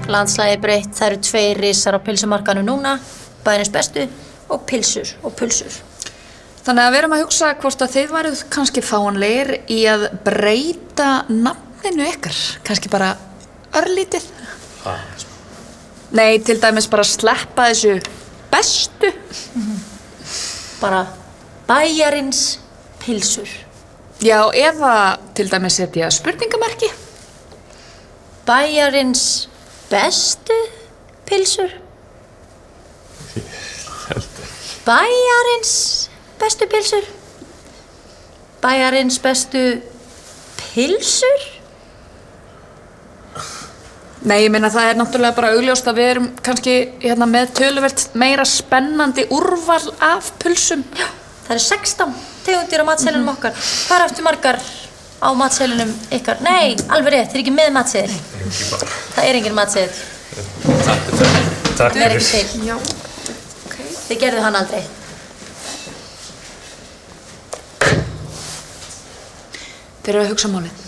Landslagið breytt, það eru 2 risar á pylsumarkaðnum núna, Bæjarins bestu og pylsur og pulsur. Þannig að við erum að hugsa hvort að þið væruð kannski fáanlegir í að breyta nafninu ykkar, kannski bara örlítið. Nei, til dæmis bara sleppa þessu bestu. Bara Bæjarins pylsur. Já, eða til dæmis setja spurningamerki. Bæjarins bestu pylsur. Bæjarins bestu pylsur. Bæjarins bestu pylsur. Nei, ég meina það náttúrulega bara augljóst að við erum kannski með töluvert meira spennandi úrval af pulsum. Já, það eru 16 tegundir á matseðlinum okkar. Hvað eru eftir margar á matseðlinum ykkar? Nei, alveg rétt, þið er ekki með matseðil. Það er engin matseðil. Takk Það er ekki til. Já, Þið gerðu hann aldrei. þeir eru að hugsa málið.